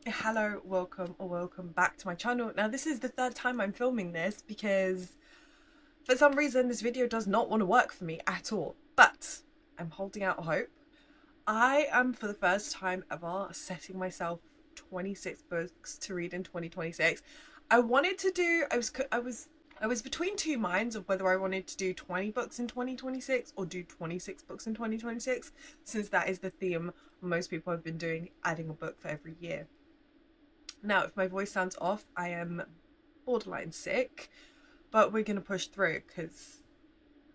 Hello, welcome or welcome back to my channel. Now this is the third time I'm filming this because for some reason this video does not want to work for me at all, but I'm holding out hope. I am for the first time ever setting myself 26 books to read in 2026. I was between two minds of whether I wanted to do 20 books in 2026 or do 26 books in 2026, since that is the theme most people have been doing, adding a book for every year. Now, if my voice sounds off, I am borderline sick, but we're going to push through because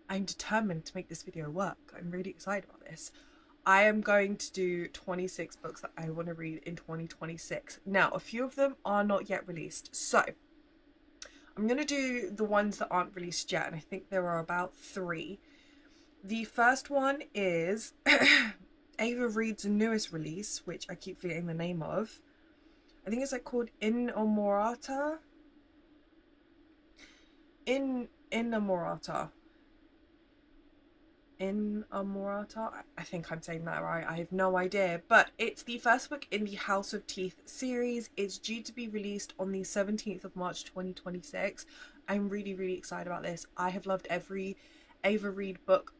I'm determined to make this video work. I'm really excited about this. I am going to do 26 books that I want to read in 2026. Now, a few of them are not yet released. So, I'm going to do the ones that aren't released yet, and I think there are about three. The first one is Ava Reid's newest release, which I keep forgetting the name of. I think it's like called Inamorata. Inamorata. Inamorata. I think I'm saying that right. I have no idea. But it's the first book in the House of Teeth series. It's due to be released on the 17th of March 2026. I'm really, really excited about this. I have loved every Ava Reid book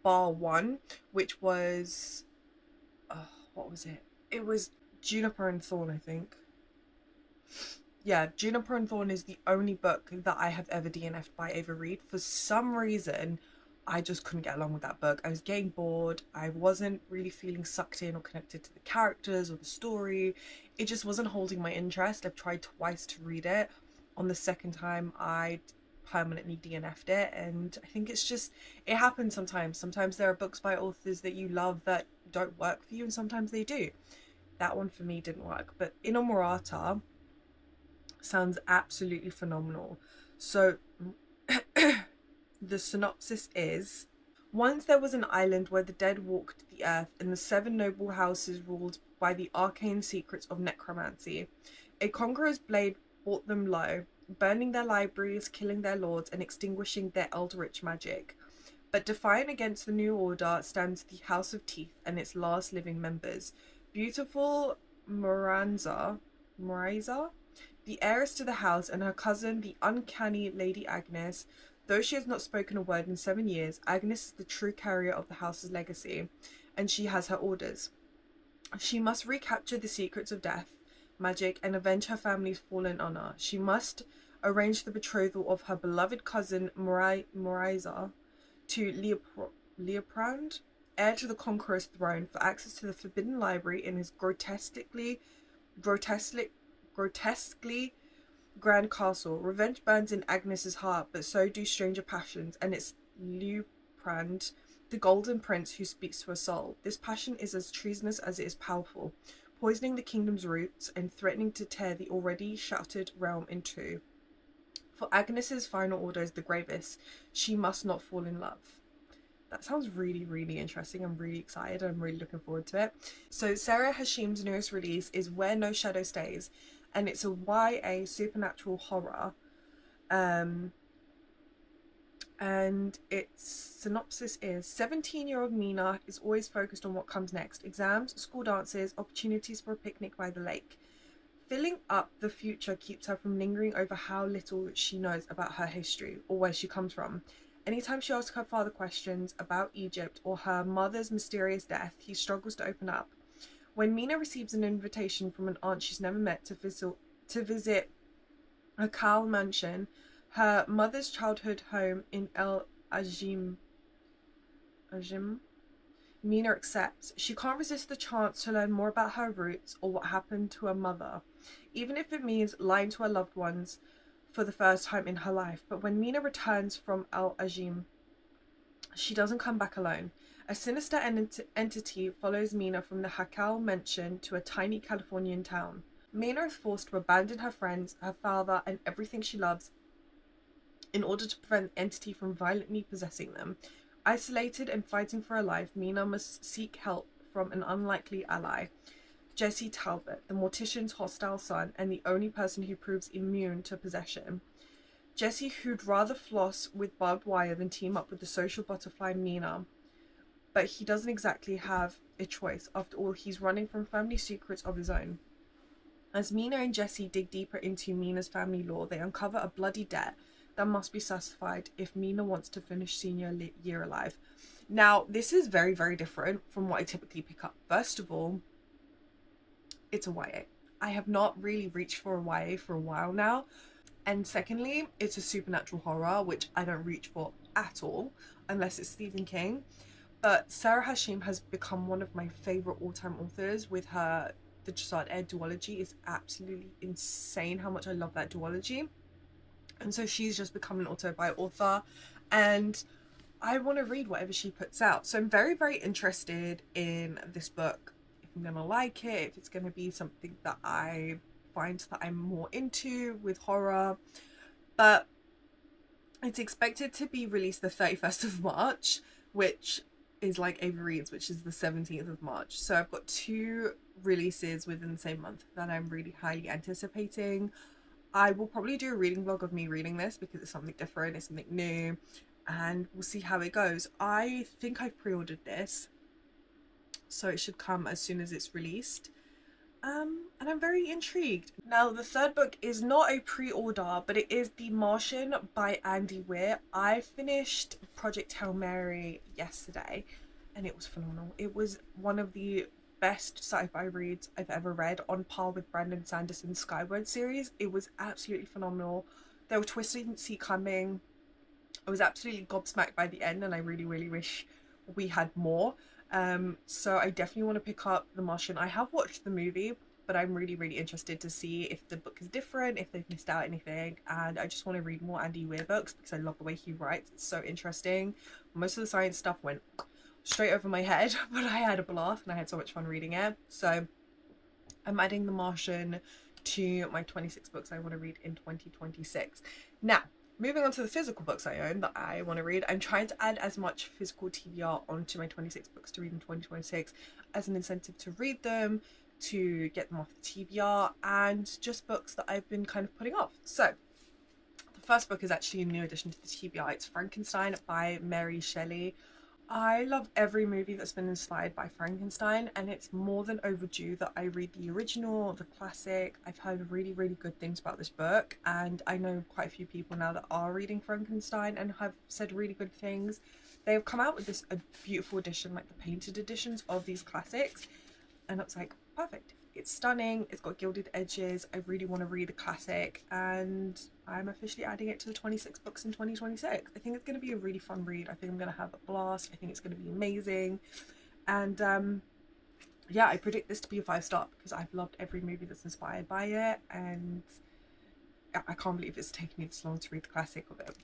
bar one, which was what was it? It was Juniper and Thorn, I think. Yeah, Juniper and Thorn is the only book that I have ever DNF'd by Ava Reid. For some reason, I just couldn't get along with that book. I was getting bored. I wasn't really feeling sucked in or connected to the characters or the story. It just wasn't holding my interest. I've tried twice to read it. On the second time, I permanently DNF'd it, and I think it's just, it happens sometimes. Sometimes there are books by authors that you love that don't work for you, and sometimes they do. That one for me didn't work. But Inamorata sounds absolutely phenomenal. So the synopsis is: once there was an island where the dead walked the earth and the seven noble houses ruled by the arcane secrets of necromancy. A conqueror's blade brought them low, burning their libraries, killing their lords, and extinguishing their eldritch magic. But defiant against the new order stands the House of Teeth and its last living members. Beautiful Moraza, the heiress to the house, and her cousin, the uncanny Lady Agnes. Though she has not spoken a word in 7 years, Agnes is the true carrier of the house's legacy, and she has her orders. She must recapture the secrets of death, magic, and avenge her family's fallen honor. She must arrange the betrothal of her beloved cousin Moraiza to Leoprand, heir to the Conqueror's throne, for access to the Forbidden Library in his grotesquely grand castle. Revenge burns in Agnes's heart, but so do stranger passions, and it's Leoprand, the Golden Prince, who speaks to her soul. This passion is as treasonous as it is powerful, poisoning the kingdom's roots and threatening to tear the already shattered realm in two. For Agnes's final order is the gravest. She must not fall in love. That sounds really, really interesting. I'm really excited. I'm really looking forward to it. So Sarah Hashim's newest release is Where No Shadow Stays, and it's a YA supernatural horror. And its synopsis is: 17-year-old Mina is always focused on what comes next. Exams, school dances, opportunities for a picnic by the lake. Filling up the future keeps her from lingering over how little she knows about her history or where she comes from. Anytime she asks her father questions about Egypt or her mother's mysterious death, he struggles to open up. When Mina receives an invitation from an aunt she's never met to visit a Kal mansion, her mother's childhood home in El Ajim, Mina accepts. She can't resist the chance to learn more about her roots or what happened to her mother, even if it means lying to her loved ones for the first time in her life. But when Mina returns from El Ajim, she doesn't come back alone. A sinister entity follows Mina from the Hakal mansion to a tiny Californian town. Mina is forced to abandon her friends, her father, and everything she loves in order to prevent the entity from violently possessing them. Isolated and fighting for her life, Mina must seek help from an unlikely ally, Jesse Talbot, the mortician's hostile son and the only person who proves immune to possession. Jesse, who'd rather floss with barbed wire than team up with the social butterfly Mina, but he doesn't exactly have a choice. After all, he's running from family secrets of his own. As Mina and Jesse dig deeper into Mina's family lore, they uncover a bloody debt that must be satisfied if Mina wants to finish senior year alive. Now, this is very, very different from what I typically pick up. First of all, it's a YA. I have not really reached for a YA for a while now. And secondly, it's a supernatural horror, which I don't reach for at all, unless it's Stephen King. But Sarah Hashim has become one of my favourite all-time authors with her The Jazad Air duology. Is absolutely insane how much I love that duology. And so she's just become an author, and I want to read whatever she puts out. So I'm very, very interested in this book. If I'm going to like it, if it's going to be something that I find that I'm more into with horror. But it's expected to be released the 31st of March, which is like Avery Reads, which is the 17th of March. So I've got 2 releases within the same month that I'm really highly anticipating. I will probably do a reading vlog of me reading this because it's something different, it's something new, and we'll see how it goes. I think I've pre-ordered this, so it should come as soon as it's released. And I'm very intrigued. Now, the third book is not a pre-order, but it is The Martian by Andy Weir. I finished Project Hail Mary yesterday, and it was phenomenal. It was one of the best sci-fi reads I've ever read, on par with Brandon Sanderson's Skyward series. It was absolutely phenomenal. There were twists I didn't see coming. I was absolutely gobsmacked by the end, and I really, really wish we had more. So I definitely want to pick up The Martian. I have watched the movie, but I'm really, really interested to see if the book is different, if they've missed out anything, and I just want to read more Andy Weir books because I love the way he writes. It's so interesting. Most of the science stuff went straight over my head, but I had a blast and I had so much fun reading it. So I'm adding The Martian to my 26 books I want to read in 2026. Now, moving on to the physical books I own that I want to read, I'm trying to add as much physical TBR onto my 26 books to read in 2026 as an incentive to read them, to get them off the TBR, and just books that I've been kind of putting off. So the first book is actually a new addition to the TBR. It's Frankenstein by Mary Shelley. I love every movie that's been inspired by Frankenstein, and it's more than overdue that I read the original, the classic. I've heard really, really good things about this book, and I know quite a few people now that are reading Frankenstein and have said really good things. They have come out with a beautiful edition, like the painted editions of these classics, and it's like, perfect. It's stunning, it's got gilded edges. I really want to read a classic, and I'm officially adding it to the 26 books in 2026. I think it's going to be a really fun read. I think I'm going to have a blast. I think it's going to be amazing. And yeah, I predict this to be a 5-star because I've loved every movie that's inspired by it, and I can't believe it's taken me this long to read the classic of it.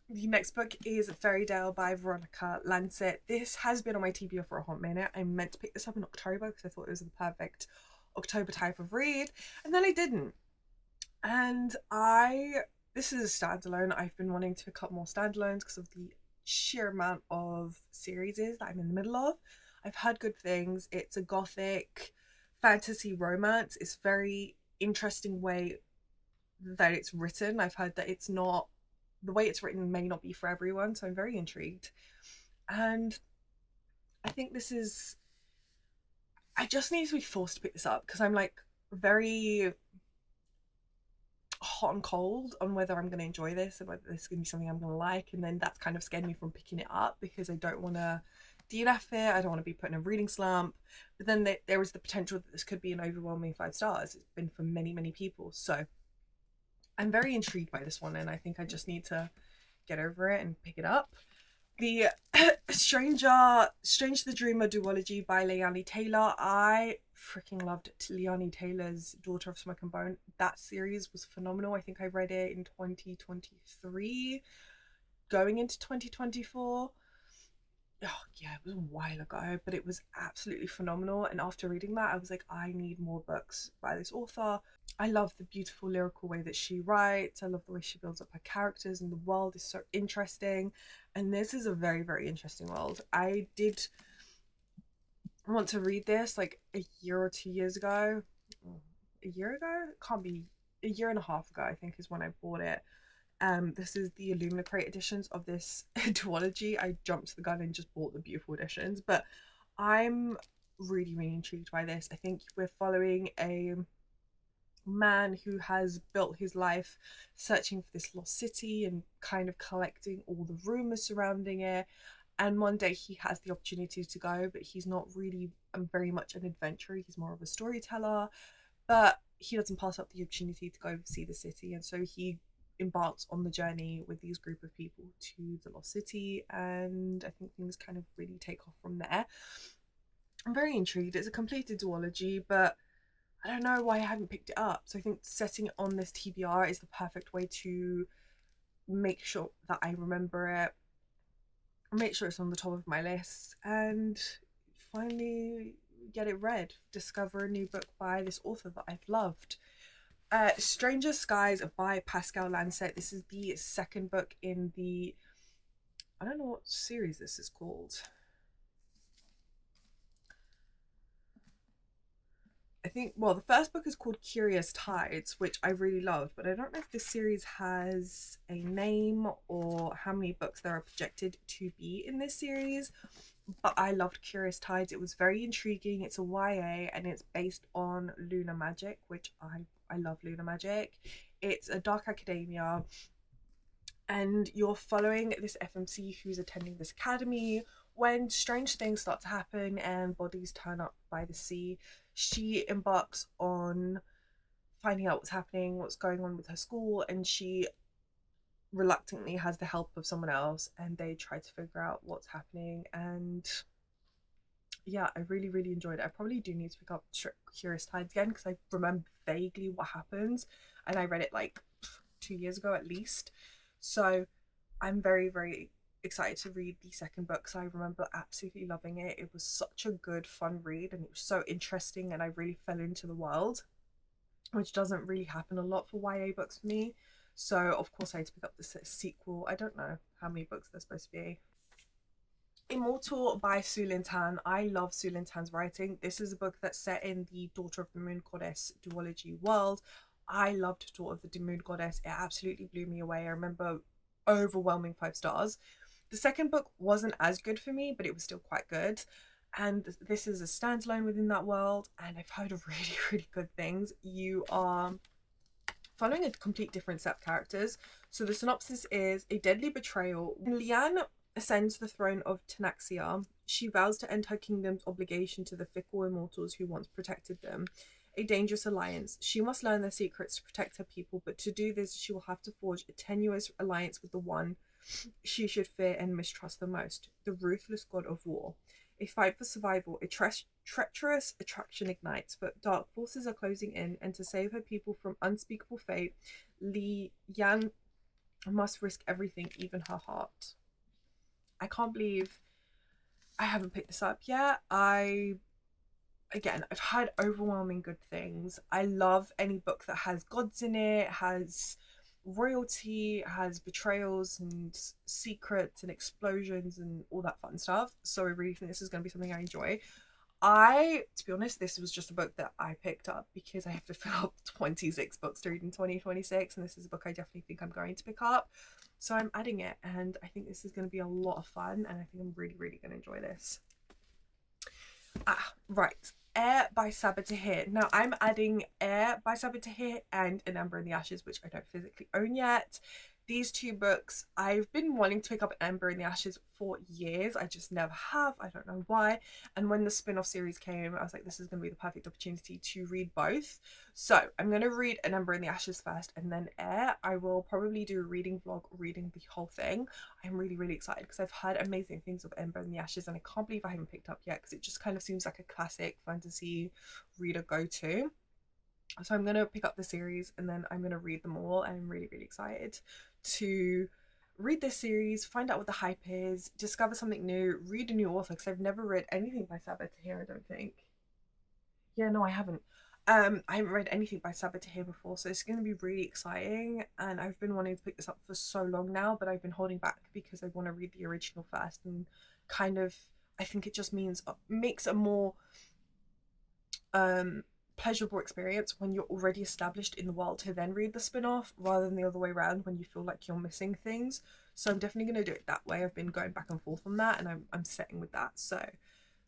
The next book is Fairy by Veronica Lancet. This has been on my TBR for a hot minute. I meant to pick this up in October because I thought it was the perfect October type of read, and then I didn't. And this is a standalone. I've been wanting to pick up more standalones because of the sheer amount of series that I'm in the middle of. I've heard good things. It's a gothic fantasy romance. It's very interesting way that it's written. I've heard that it's not, the way it's written may not be for everyone, so I'm very intrigued. And I think this is, I just need to be forced to pick this up because I'm like very hot and cold on whether I'm going to enjoy this and whether this is going to be something I'm going to like, and then that's kind of scared me from picking it up because I don't want to DNF it. I don't want to be put in a reading slump, but then there is the potential that this could be an overwhelming 5 stars. It's been for many, many people, so I'm very intrigued by this one, and I think I just need to get over it and pick it up. The Strange the Dreamer duology by Leanne Taylor. I freaking loved Leanne Taylor's Daughter of Smoke and Bone. That series was phenomenal. I think I read it in 2023, going into 2024. Oh yeah, it was a while ago, but it was absolutely phenomenal. And after reading that, I was like, I need more books by this author. I love the beautiful lyrical way that she writes. I love the way she builds up her characters, and the world is so interesting. And this is a very, very interesting world. I did want to read this like a year or 2 years ago. A year ago? It can't be. A year and a half ago, I think, is when I bought it. This is the Illuminate editions of this duology. I jumped the gun and just bought the beautiful editions, but I'm really, really intrigued by this. I think we're following a man who has built his life searching for this lost city and kind of collecting all the rumors surrounding it. And one day he has the opportunity to go, but he's not really very much an adventurer. He's more of a storyteller, but he doesn't pass up the opportunity to go see the city. And so he embarks on the journey with these group of people to the lost city. And I think things kind of really take off from there. I'm very intrigued. It's a completed duology, but I don't know why I haven't picked it up. So I think setting it on this TBR is the perfect way to make sure that I remember it, make sure it's on the top of my list, and finally get it read. Discover a new book by this author that I've loved. Stranger Skies by Pascal Lancet. This is the second book in the, I don't know what series this is called. I think, well, the first book is called Curious Tides, which I really loved, but I don't know if this series has a name or how many books there are projected to be in this series. But I loved Curious Tides. It was very intriguing. It's a YA and it's based on lunar magic, which I love lunar magic. It's a dark academia, and you're following this FMC who's attending this academy when strange things start to happen and bodies turn up by the sea. She embarks on finding out what's happening, what's going on with her school, and she reluctantly has the help of someone else, and they try to figure out what's happening. And yeah, I really, really enjoyed it. I probably do need to pick up Curious Tides again because I remember vaguely what happens, and I read it like 2 years ago at least. So I'm very, very excited to read the second book because I remember absolutely loving it. It was such a good, fun read, and it was so interesting, and I really fell into the world, which doesn't really happen a lot for YA books for me. So of course I had to pick up the sequel. I don't know how many books there's supposed to be. Immortal by Su Lin Tan. I love Su Lin Tan's writing. This is a book that's set in the Daughter of the Moon Goddess duology world. I loved Daughter of the Moon Goddess. It absolutely blew me away. I remember overwhelming 5 stars. The second book wasn't as good for me, but it was still quite good. And this is a standalone within that world, and I've heard of really, really good things. You are following a complete different set of characters. So the synopsis is a deadly betrayal. When Liane ascends the throne of Tanaxia, she vows to end her kingdom's obligation to the fickle immortals who once protected them. A dangerous alliance. She must learn their secrets to protect her people, but to do this, she will have to forge a tenuous alliance with the one she should fear and mistrust the most, the ruthless god of war. A fight for survival, a treacherous attraction ignites, but dark forces are closing in, and to save her people from unspeakable fate, Li Yan must risk everything, even her heart. I can't believe I haven't picked this up yet. I've heard overwhelming good things. I love any book that has gods in it, has royalty, has betrayals and secrets and explosions and all that fun stuff. So I really think this is going to be something I enjoy. To be honest, this was just a book that I picked up because I have to fill up 26 books to read in 2026, and this is a book I definitely think I'm going to pick up. So I'm adding it, and I think this is going to be a lot of fun, and I think I'm really, really going to enjoy this. Right. Air by Saber Tahir. Now I'm adding Air by Saber Tahir and An Ember in the Ashes, which I don't physically own yet. These two books, I've been wanting to pick up An Ember in the Ashes for years. I just never have. I don't know why. And when the spin-off series came, I was like, this is going to be the perfect opportunity to read both. So I'm going to read An Ember in the Ashes first and then Air. I will probably do a reading vlog reading the whole thing. I'm really, really excited because I've heard amazing things of Ember in the Ashes, and I can't believe I haven't picked up yet because it just kind of seems like a classic fantasy reader go-to. So I'm going to pick up the series and then I'm going to read them all, and I'm really, really excited to read this series, find out what the hype is, discover something new, read a new author, because I've never read anything by Saber Tahir, I don't think. Yeah, no, I haven't. I haven't read anything by Saber Tahir before, so it's going to be really exciting, and I've been wanting to pick this up for so long now, but I've been holding back because I want to read the original first, and kind of, I think it just makes a more pleasurable experience when you're already established in the world to then read the spin-off, rather than the other way around when you feel like you're missing things. So I'm definitely going to do it that way. I've been going back and forth on that, and I'm setting with that. So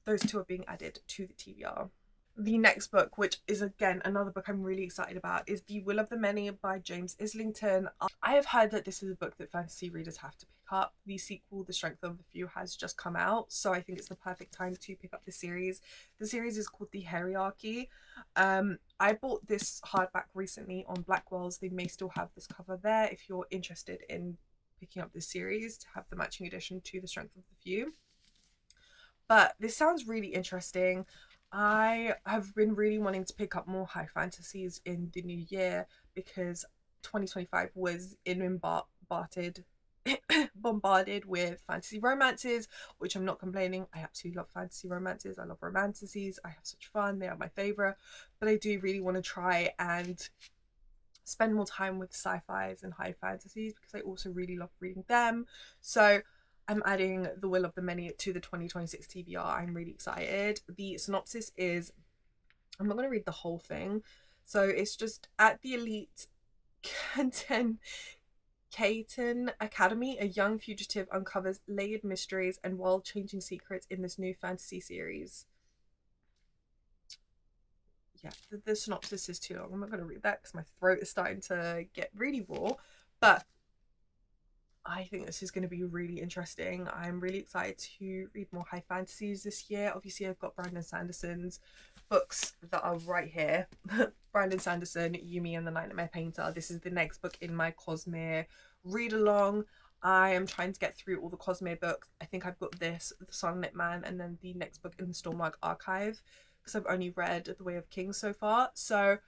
those two are being added to the TBR. The next book, which is again another book I'm really excited about, is The Will of the Many by James Islington. I have heard that this is a book that fantasy readers have to pick up. The sequel, The Strength of the Few, has just come out, so I think it's the perfect time to pick up the series. The series is called The Hierarchy. I bought this hardback recently on Blackwell's. They may still have this cover there if you're interested in picking up this series to have the matching edition to The Strength of the Few. But this sounds really interesting. I have been really wanting to pick up more high fantasies in the new year because 2025 was bombarded with fantasy romances, which I'm not complaining. I absolutely love fantasy romances. I love romanticises. I have such fun. They are my favorite. But I do really want to try and spend more time with sci-fis and high fantasies because I also really love reading them. So I'm adding The Will of the Many to the 2026 TBR. I'm really excited. The synopsis is, I'm not going to read the whole thing. So it's just at the elite Kenton Caton Academy, a young fugitive uncovers layered mysteries and world-changing secrets in this new fantasy series. Yeah, the synopsis is too long. I'm not going to read that because my throat is starting to get really raw. But I think this is going to be really interesting. I'm really excited to read more high fantasies this year. Obviously, I've got Brandon Sanderson's books that are right here. Brandon Sanderson, Yumi and the Nightmare Painter. This is the next book in my Cosmere read along. I am trying to get through all the Cosmere books. I think I've got this, The Sunlit Man, and then the next book in the Stormmark Archive because I've only read The Way of Kings so far. So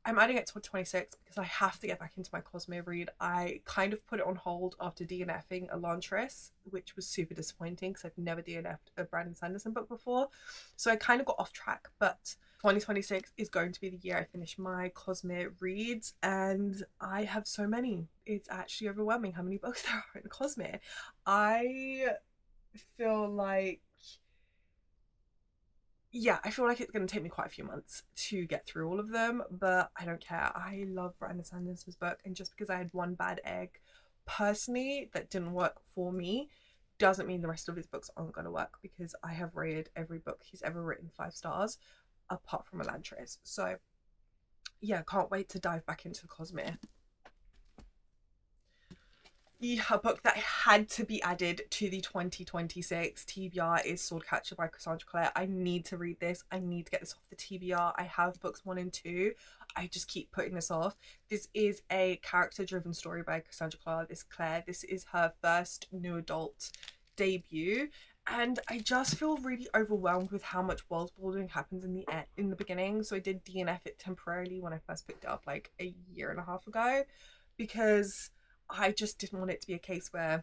I'm adding it to 2026 because I have to get back into my Cosmere read. I kind of put it on hold after DNFing Elantris, which was super disappointing because I've never DNF'd a Brandon Sanderson book before. So I kind of got off track, but 2026 is going to be the year I finish my Cosmere reads, and I have so many. It's actually overwhelming how many books there are in Cosmere. I feel like I feel like it's going to take me quite a few months to get through all of them, but I don't care. I love Brandon Sanderson's book, and just because I had one bad egg personally that didn't work for me doesn't mean the rest of his books aren't going to work because I have rated every book he's ever written 5 stars apart from Elantris. So yeah, can't wait to dive back into the Cosmere. A book that had to be added to the 2026 TBR is Swordcatcher by Cassandra Clare. I need to read this. I need to get this off the TBR. I have books 1 and 2. I just keep putting this off. This is a character-driven story by Cassandra Clare. This is her first new adult debut, and I just feel really overwhelmed with how much world building happens in the beginning. So I did DNF it temporarily when I first picked it up like a year and a half ago because I just didn't want it to be a case where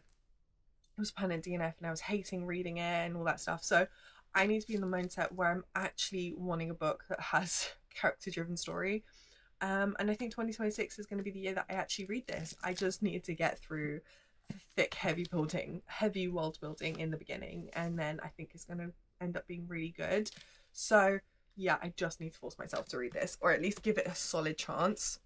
it was permanent DNF and I was hating reading it and all that stuff. So I need to be in the mindset where I'm actually wanting a book that has character driven story. And I think 2026 is going to be the year that I actually read this. I just need to get through thick, heavy world building in the beginning, and then I think it's going to end up being really good. So yeah, I just need to force myself to read this, or at least give it a solid chance.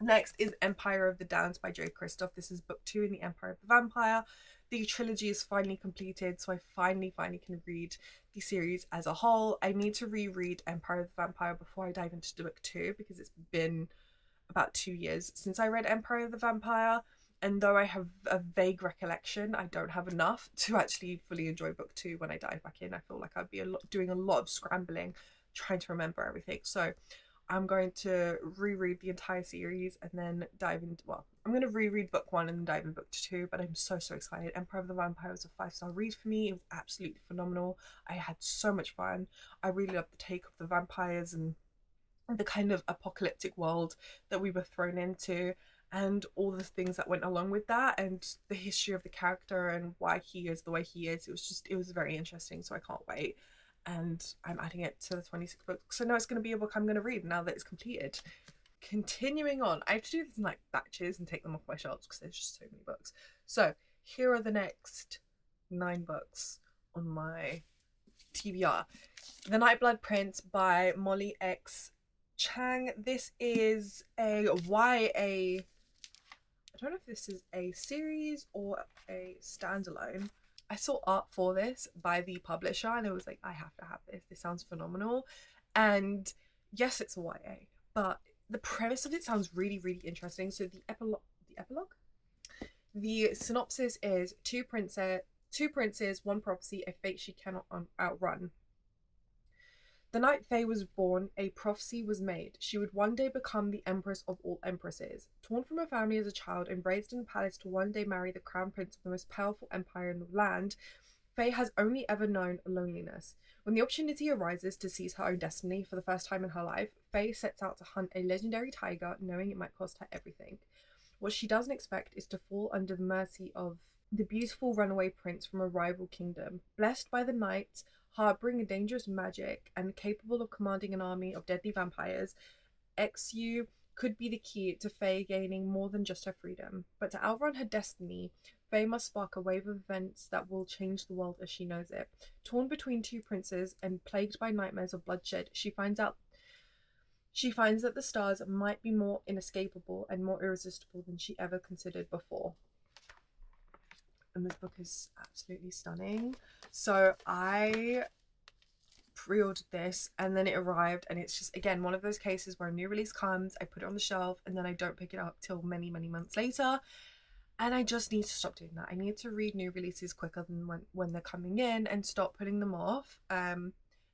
Next is Empire of the Downs by Joe Kristoff. This is book 2 in the Empire of the Vampire. The trilogy is finally completed, so I finally can read the series as a whole. I need to reread Empire of the Vampire before I dive into book 2 because it's been about 2 years since I read Empire of the Vampire. And though I have a vague recollection, I don't have enough to actually fully enjoy book 2 when I dive back in. I feel like I'd be doing a lot of scrambling, trying to remember everything. So I'm going to reread the entire series and then dive into, well, I'm going to reread book 1 and then dive into book 2, but I'm so excited. Empire of the Vampire was a 5-star read for me. It was absolutely phenomenal. I had so much fun. I really loved the take of the vampires and the kind of apocalyptic world that we were thrown into and all the things that went along with that and the history of the character and why he is the way he is. It was very interesting, so I can't wait. And I'm adding it to the 26 books. So now it's going to be a book I'm going to read now that it's completed. Continuing on, I have to do this in like batches and take them off my shelves because there's just so many books. So here are the next 9 books on my TBR. The Nightblood Prince by Molly X Chang. This is a YA. I don't know if this is a series or a standalone. I saw art for this by the publisher and I was like, I have to have this. This sounds phenomenal. And yes, it's a YA, but the premise of it sounds really, really interesting. So the synopsis is two princes, one prophecy, a fate she cannot outrun. The night Faye was born, a prophecy was made. She would one day become the empress of all empresses. Torn from her family as a child and raised in a palace to one day marry the crown prince of the most powerful empire in the land, Faye has only ever known loneliness. When the opportunity arises to seize her own destiny for the first time in her life, Faye sets out to hunt a legendary tiger, knowing it might cost her everything. What she doesn't expect is to fall under the mercy of the beautiful runaway prince from a rival kingdom. Blessed by the knights, harboring a dangerous magic, and capable of commanding an army of deadly vampires, Xu could be the key to Faye gaining more than just her freedom. But to outrun her destiny, Faye must spark a wave of events that will change the world as she knows it. Torn between two princes and plagued by nightmares of bloodshed, she finds that the stars might be more inescapable and more irresistible than she ever considered before. And this book is absolutely stunning. So I pre-ordered this and then it arrived, and it's just, again, one of those cases where a new release comes, I put it on the shelf and then I don't pick it up till many, many months later. And I just need to stop doing that. I need to read new releases quicker than when they're coming in and stop putting them off.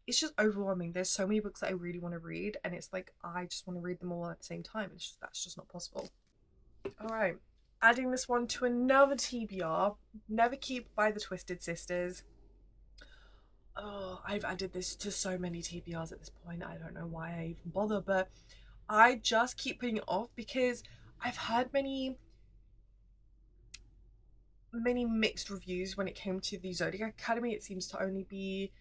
It's just overwhelming. There's so many books that I really want to read, and it's like I just want to read them all at the same time. That's just not possible. All right, adding this one to another TBR. Never Keep by the Twisted Sisters. Oh, I've added this to so many TBRs at this point. I don't know why I even bother, but I just keep putting it off because I've heard many mixed reviews when it came to the Zodiac Academy. It seems to only be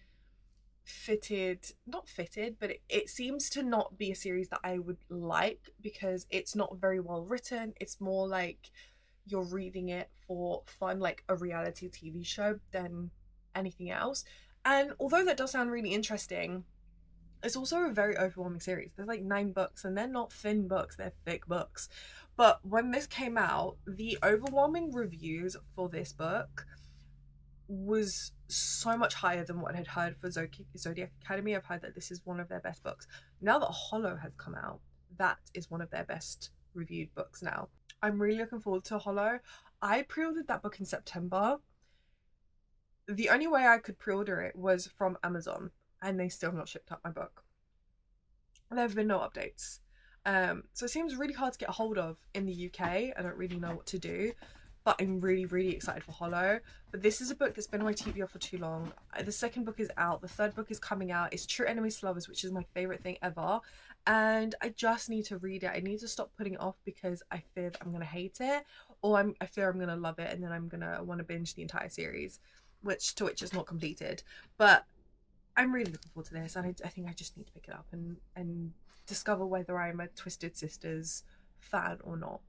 not fitted, but it seems to not be a series that I would like because it's not very well written. It's more like you're reading it for fun, like a reality TV show, than anything else. And although that does sound really interesting, it's also a very overwhelming series. There's like 9 books, and they're not thin books, they're thick books. But when this came out, the overwhelming reviews for this book was so much higher than what I had heard for Zodiac Academy. I've heard that this is one of their best books. Now that Hollow has come out, that is one of their best reviewed books now. I'm really looking forward to Hollow. I pre-ordered that book in September. The only way I could pre-order it was from Amazon, and they still have not shipped up my book. There have been no updates. So it seems really hard to get a hold of in the UK. I don't really know what to do, but I'm really, really excited for Hollow. But this is a book that's been on my TBR for too long. The second book is out. The third book is coming out. It's True Enemies to Lovers, which is my favourite thing ever. And I just need to read it. I need to stop putting it off because I fear that I'm going to hate it, or I fear I'm going to love it and then I'm going to want to binge the entire series, which is not completed. But I'm really looking forward to this, and I think I just need to pick it up and discover whether I'm a Twisted Sisters fan or not.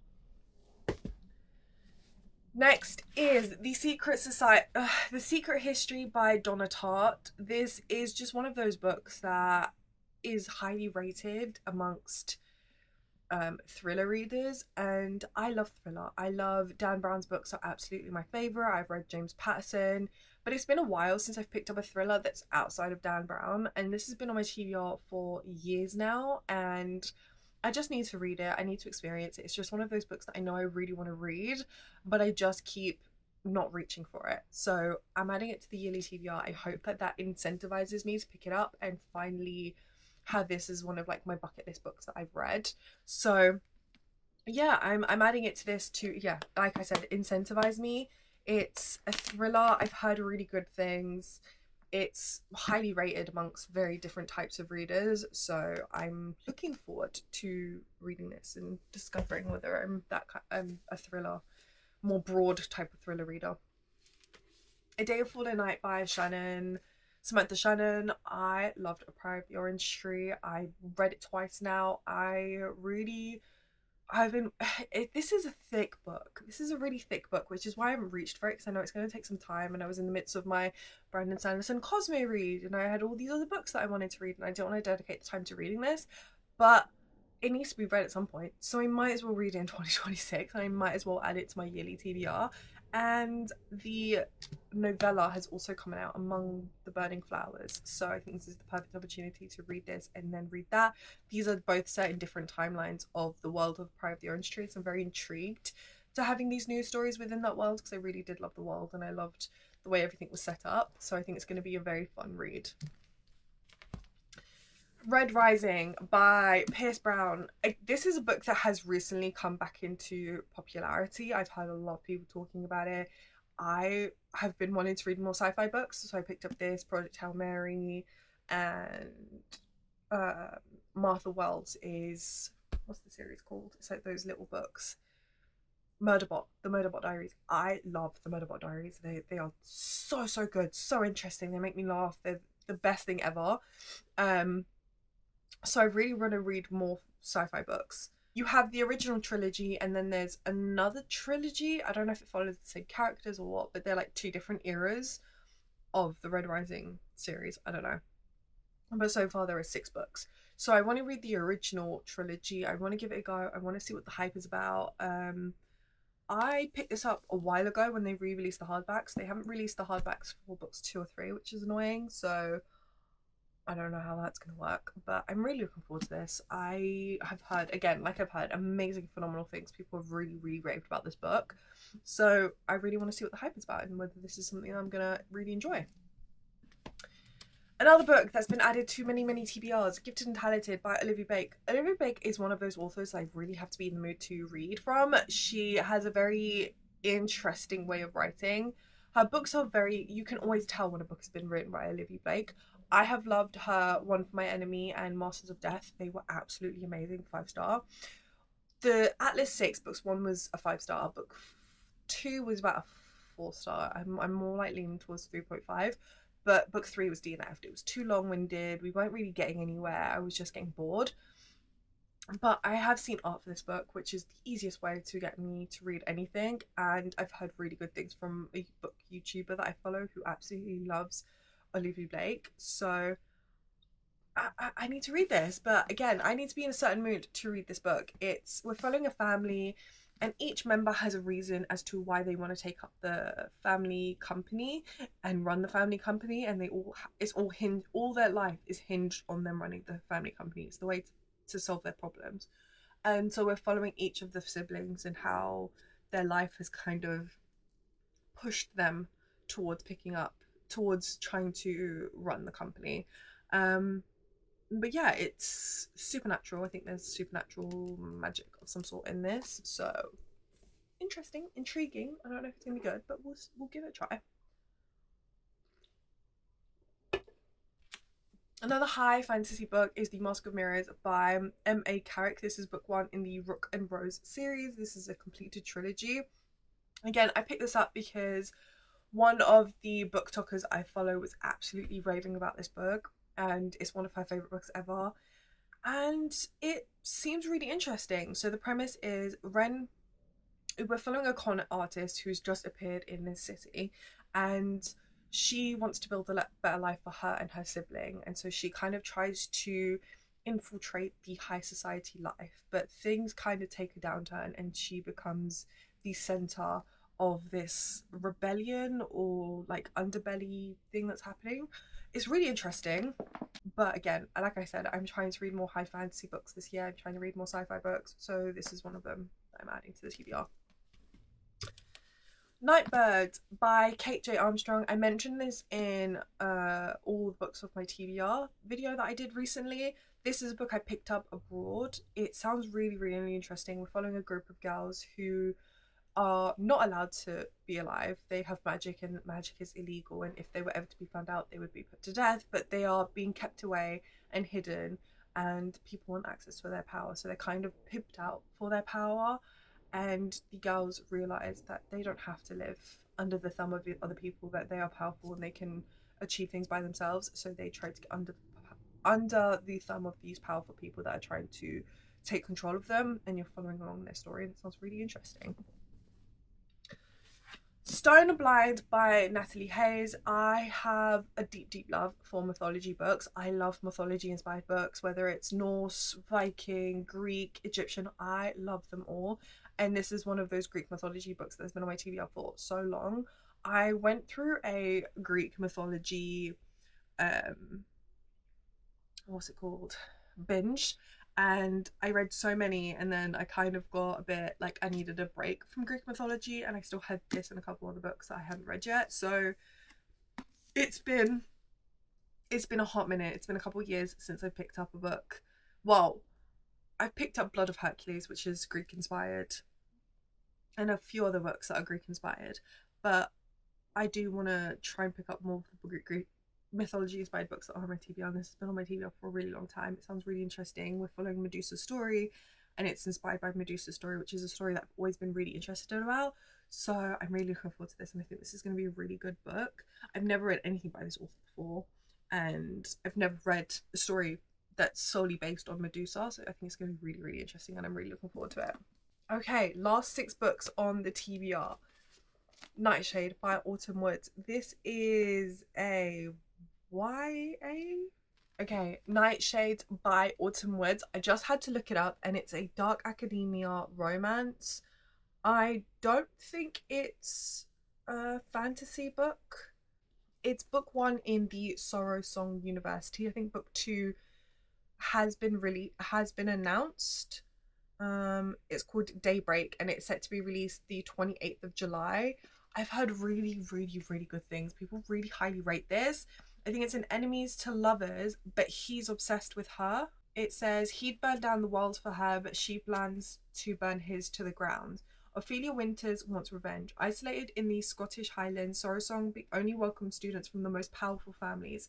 Next is The Secret Society, The Secret History by Donna Tartt. This is just one of those books that is highly rated amongst thriller readers, and I love thriller. I love Dan Brown's books, are absolutely my favorite. I've read James Patterson, but it's been a while since I've picked up a thriller that's outside of Dan Brown, and this has been on my TBR for years now, and I just need to read it. I need to experience it. It's just one of those books that I know I really want to read, but I just keep not reaching for it. So I'm adding it to the yearly TBR. I hope that incentivizes me to pick it up and finally have this as one of like my bucket list books that I've read. So yeah, I'm adding it to this to, yeah, like I said, incentivize me. It's a thriller. I've heard really good things. It's highly rated amongst very different types of readers, so I'm looking forward to reading this and discovering whether I'm a thriller, more broad type of thriller reader. A Day of Fallen Night by Samantha Shannon. I loved A Prayer of the Orange Tree. I read it twice now. This is a thick book. This is a really thick book, which is why I haven't reached for it, because I know it's going to take some time, and I was in the midst of my Brandon Sanderson Cosme read, and I had all these other books that I wanted to read, and I don't want to dedicate the time to reading this, but it needs to be read at some point, so I might as well read it in 2026, and I might as well add it to my yearly TBR, And the novella has also come out, Among the Burning Flowers. So I think this is the perfect opportunity to read this and then read that. These are both set in different timelines of the world of Pride of the Orange Tree. So I'm very intrigued to having these new stories within that world because I really did love the world and I loved the way everything was set up. So I think it's going to be a very fun read. Red Rising by Pierce Brown. This is a book that has recently come back into popularity. I've heard a lot of people talking about it. I have been wanting to read more sci-fi books, so I picked up this Project Hail Mary, and uh, Martha Wells is, what's the series called? It's like those little books. The Murderbot Diaries. I love the Murderbot Diaries. They are so good, so interesting. They make me laugh. They're the best thing ever. Um, so I really want to read more sci-fi books. You have the original trilogy, and then there's another trilogy. I don't know if it follows the same characters or what, but they're like two different eras of the Red Rising series. I don't know. But so far there are 6 books. So I want to read the original trilogy. I want to give it a go. I want to see what the hype is about. I picked this up a while ago when they re-released the hardbacks. They haven't released the hardbacks for books 2 or 3, which is annoying. So I don't know how that's going to work, but I'm really looking forward to this. I have heard, again, like I've heard amazing, phenomenal things. People have really raved about this book. So I really want to see what the hype is about and whether this is something I'm going to really enjoy. Another book that's been added to many TBRs, Gifted and Talented by Olivia Blake. Olivia Blake is one of those authors I really have to be in the mood to read from. She has a very interesting way of writing. Her books are very, you can always tell when a book has been written by Olivia Blake. I have loved her One for My Enemy and Masters of Death. They were absolutely amazing, 5-star. The Atlas 6 books, one was a 5-star, book 2 was about a 4-star. I'm more like leaning towards 3.5. But book 3 was DNF'd. It was too long-winded. We weren't really getting anywhere. I was just getting bored. But I have seen art for this book, which is the easiest way to get me to read anything. And I've heard really good things from a book YouTuber that I follow who absolutely loves Olivia Blake. So I need to read this. But again, I need to be in a certain mood to read this book. We're following a family, and each member has a reason as to why they want to take up the family company and run the family company, and all their life is hinged on them running the family company. It's the way to solve their problems. And so we're following each of the siblings and how their life has kind of pushed them towards towards trying to run the company. But yeah, it's supernatural. I think there's supernatural magic of some sort in this. So interesting, intriguing. I don't know if it's gonna be good, but we'll give it a try. Another high fantasy book is The Mask of Mirrors by M.A. Carrick. This is book 1 in the Rook and Rose series. This is a completed trilogy. Again, I picked this up because one of the booktokers I follow was absolutely raving about this book, and it's one of her favourite books ever. And it seems really interesting. So the premise is we're following a con artist who's just appeared in this city, and she wants to build a better life for her and her sibling, and so she kind of tries to infiltrate the high society life, but things kind of take a downturn and she becomes the center of this rebellion or like underbelly thing that's happening. It's really interesting, but again, like I said, I'm trying to read more high fantasy books this year. I'm trying to read more sci-fi books, so this is one of them that I'm adding to the TBR. Nightbird by Kate J. Armstrong. I mentioned this in all the books of my TBR video that I did recently. This is a book I picked up abroad. It sounds really interesting. We're following a group of girls who are not allowed to be alive. They have magic, and magic is illegal, and if they were ever to be found out, they would be put to death, but they are being kept away and hidden, and people want access to their power, so they're kind of pimped out for their power. And the girls realize that they don't have to live under the thumb of the other people, that they are powerful and they can achieve things by themselves. So they try to get under the thumb of these powerful people that are trying to take control of them, and you're following along their story, and it sounds really interesting. Stone and Blind by Natalie Hayes. I have a deep, deep love for mythology books. I love mythology inspired books, whether it's Norse, Viking, Greek, Egyptian. I love them all. And this is one of those Greek mythology books that's been on my TBR for so long. I went through a Greek mythology, um, what's it called? Binge. And I read so many, and then I kind of got a bit like I needed a break from Greek mythology, and I still had this and a couple other books that I hadn't read yet. So it's been it's been a hot minute. It's been a couple of years since I picked up a book. Well, I've picked up Blood of Hercules, which is Greek inspired, and a few other books that are Greek inspired. But I do want to try and pick up more of the Greek mythology inspired books that are on my TBR. And this has been on my TBR for a really long time. It sounds really interesting. We're following Medusa's story, and it's inspired by Medusa's story, which is a story that I've always been really interested about. So I'm really looking forward to this, and I think this is going to be a really good book. I've never read anything by this author before, and I've never read a story that's solely based on Medusa. So I think it's going to be really, really interesting, and I'm really looking forward to it. Okay, last 6 books on the TBR. Nightshade by Autumn Woods. This is a YA? Okay, Nightshade by Autumn Woods. I just had to look it up, and it's a dark academia romance. I don't think it's a fantasy book. It's book 1 in the Sorrow Song University. I think book 2 has been announced. It's called Daybreak, and it's set to be released the 28th of July. I've heard really, really, really good things. People really highly rate this. I think it's an enemies to lovers, but he's obsessed with her. It says he'd burn down the world for her, but she plans to burn his to the ground. Ophelia Winters wants revenge. Isolated in the Scottish Highlands, Sorrowsong only welcomes students from the most powerful families.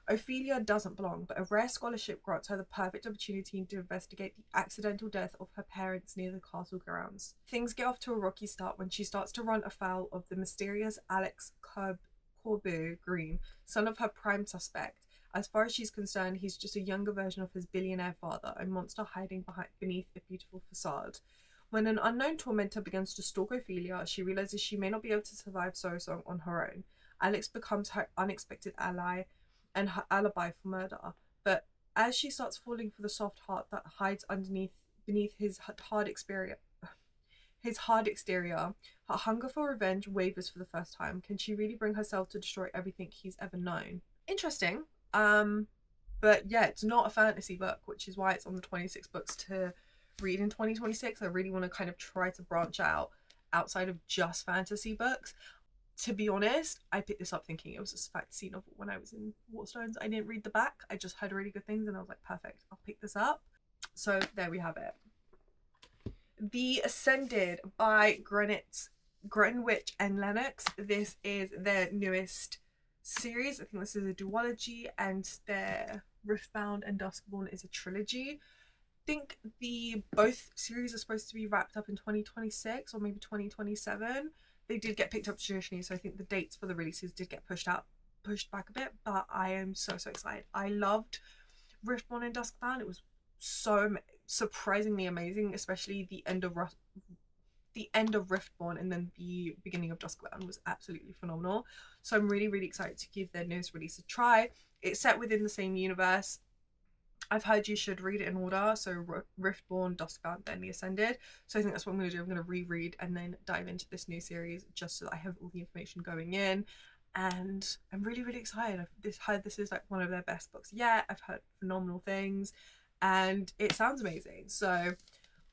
Ophelia doesn't belong, but a rare scholarship grants her the perfect opportunity to investigate the accidental death of her parents near the castle grounds. Things get off to a rocky start when she starts to run afoul of the mysterious Alex Corbeau Green, son of her prime suspect. As far as she's concerned, he's just a younger version of his billionaire father, a monster hiding beneath a beautiful facade. When an unknown tormentor begins to stalk Ophelia, she realizes she may not be able to survive Sorrowsong on her own. Alex becomes her unexpected ally and her alibi for murder. But as she starts falling for the soft heart that hides beneath his hard exterior, her hunger for revenge wavers for the first time. Can she really bring herself to destroy everything he's ever known? Interesting. But yeah, it's not a fantasy book, which is why it's on the 26 books to read in 2026. I really want to kind of try to branch out outside of just fantasy books. To be honest, I picked this up thinking it was a fantasy novel when I was in Waterstones. I didn't read the back. I just heard really good things, and I was like, perfect, I'll pick this up. So there we have it. The Ascended by Greenwich and Lennox. This is their newest series. I think this is a duology, and their Riftbound and Duskborn is a trilogy. I think the both series are supposed to be wrapped up in 2026 or maybe 2027. They did get picked up traditionally, so I think the dates for the releases did get pushed back a bit, but I am so excited. I loved Riftborn and Duskbound. It was so surprisingly amazing, especially the end of Riftborn, and then the beginning of Duskbound was absolutely phenomenal. So I'm really, really excited to give their newest release a try. It's set within the same universe. I've heard you should read it in order, so Riftborn, Duskbound, then The Ascended. So I think that's what I'm going to do. I'm going to reread and then dive into this new series just so that I have all the information going in. And I'm really, really excited. I've heard this is like one of their best books yet. I've heard phenomenal things, and it sounds amazing. So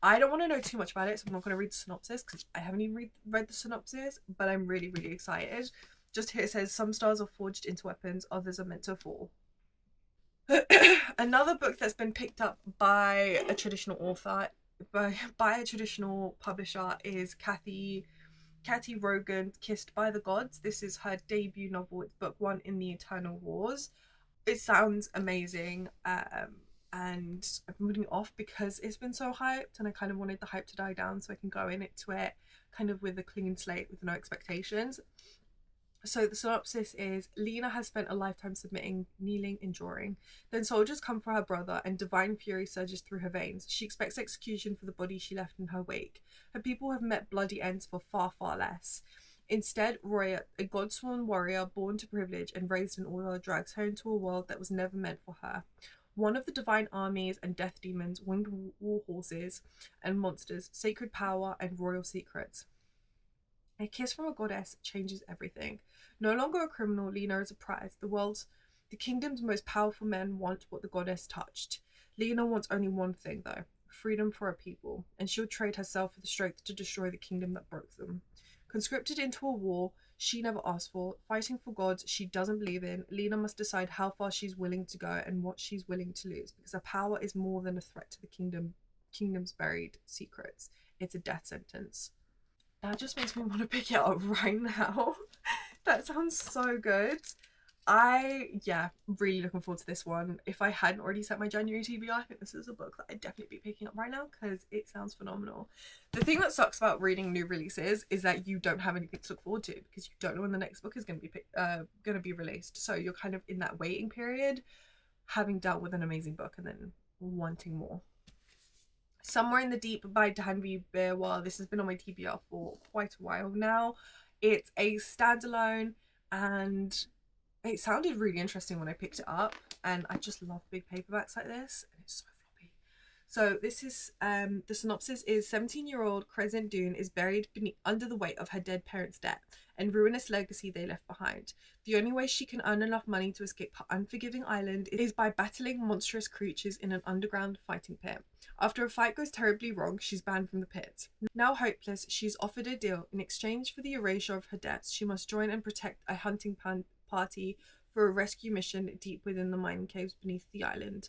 I don't want to know too much about it, so I'm not going to read the synopsis because I haven't even read the synopsis, but I'm really, really excited. Just here it says, some stars are forged into weapons, others are meant to fall. Another book that's been picked up by a traditional author, by a traditional publisher, is Kathy Rogan's Kissed by the Gods. This is her debut novel. It's book 1 in the Eternal Wars. It sounds amazing, and I've been putting it off because it's been so hyped, and I kind of wanted the hype to die down so I can go into it kind of with a clean slate with no expectations. So the synopsis is, Lena has spent a lifetime submitting, kneeling, enduring. Then soldiers come for her brother, and divine fury surges through her veins. She expects execution for the body she left in her wake. Her people have met bloody ends for far, far less. Instead, Roya, a godsworn warrior born to privilege and raised in order, drags her into a world that was never meant for her. One of the divine armies and death demons, winged war horses and monsters, sacred power and royal secrets. A kiss from a goddess changes everything. No longer a criminal, Lena is a prize. The kingdom's most powerful men want what the goddess touched. Lena wants only one thing, though: freedom for her people, and she'll trade herself for the strength to destroy the kingdom that broke them. Conscripted into a war she never asked for, fighting for gods she doesn't believe in, Lena must decide how far she's willing to go and what she's willing to lose, because her power is more than a threat to the kingdom's buried secrets. It's a death sentence. That just makes me want to pick it up right now. That sounds so good. Yeah, really looking forward to this one. If I hadn't already set my January TBR, I think this is a book that I'd definitely be picking up right now because it sounds phenomenal. The thing that sucks about reading new releases is that you don't have anything to look forward to because you don't know when the next book is going to be released. So you're kind of in that waiting period, having dealt with an amazing book and then wanting more. Somewhere in the Deep by Tanvi Beerwal. This has been on my TBR for quite a while now. It's a standalone and it sounded really interesting when I picked it up, and I just love big paperbacks like this, and it's so floppy. So this is the synopsis is 17-year-old Crescent Dune is buried under the weight of her dead parents' debt and ruinous legacy they left behind. The only way she can earn enough money to escape her unforgiving island is by battling monstrous creatures in an underground fighting pit. After a fight goes terribly wrong, she's banned from the pit. Now hopeless, she's offered a deal. In exchange for the erasure of her debts, she must join and protect a hunting party for a rescue mission deep within the mining caves beneath the island.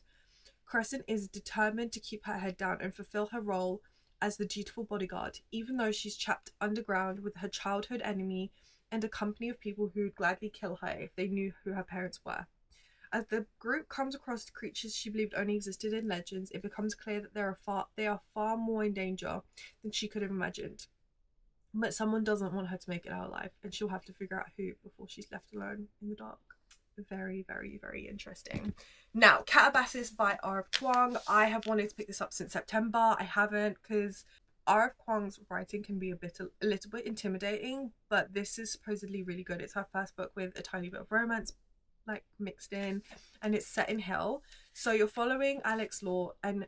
Crescent is determined to keep her head down and fulfill her role as the dutiful bodyguard, even though she's trapped underground with her childhood enemy and a company of people who would gladly kill her if they knew who her parents were. As the group comes across creatures she believed only existed in legends, it becomes clear that they are far more in danger than she could have imagined. But someone doesn't want her to make it out alive, and she'll have to figure out who before she's left alone in the dark. Very, very, very interesting. Now, Catabasis by R.F. Kuang. I have wanted to pick this up since September. I haven't because R.F. Kuang's writing can be a little bit intimidating, but this is supposedly really good. It's her first book with a tiny bit of romance like mixed in, and it's set in hell. So you're following Alex Law, and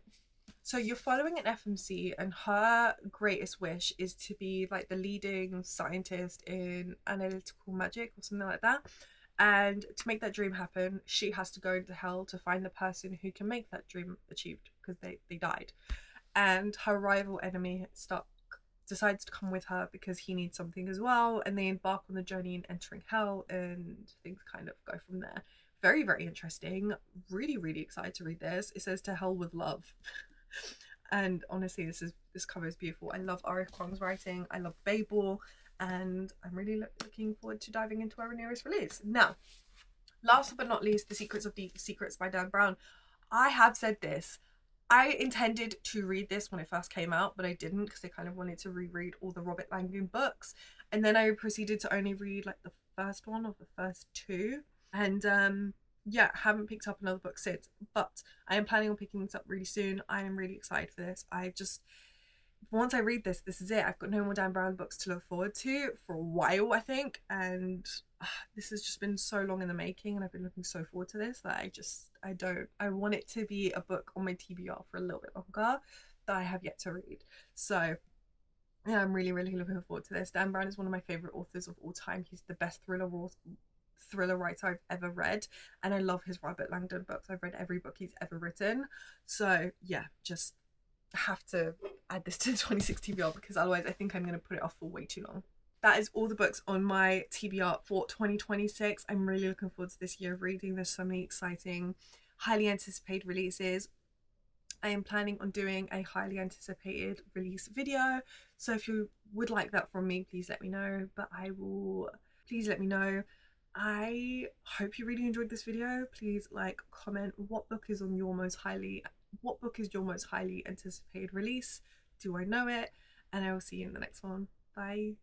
so you're following an FMC, and her greatest wish is to be like the leading scientist in analytical magic or something like that. And to make that dream happen, she has to go into hell to find the person who can make that dream achieved because they died. And her rival enemy decides to come with her because he needs something as well, and they embark on the journey in entering hell, and things kind of go from there. Very, very interesting. Really, really excited to read this. It says "To hell with love." And honestly, this cover is beautiful. I love R.F. Kuang's writing. I love Babel, and I'm really looking forward to diving into our newest release. Now, last but not least, The Secrets of Deep Secrets by Dan Brown. I have said this. I intended to read this when it first came out, but I didn't because I kind of wanted to reread all the Robert Langdon books. And then I proceeded to only read like the first one or the first two. And yeah, haven't picked up another book since. But I am planning on picking this up really soon. I am really excited for this. Once I read this is it. I've got no more Dan Brown books to look forward to for a while, I think. And this has just been so long in the making, and I've been looking so forward to this that I want it to be a book on my TBR for a little bit longer that I have yet to read. So yeah, I'm really, really looking forward to this. Dan Brown is one of my favorite authors of all time. He's the best thriller writer I've ever read, and I love his Robert Langdon books. I've read every book he's ever written. So yeah, just have to add this to the 26 TBR because otherwise I think I'm going to put it off for way too long. That is all the books on my TBR for 2026. I'm really looking forward to this year of reading. There's so many exciting, highly anticipated releases. I am planning on doing a highly anticipated release video, so if you would like that from me, please let me know. Please let me know. I hope you really enjoyed this video. Please like, comment, what book is your most highly anticipated release? Do I know it? And I will see you in the next one. Bye.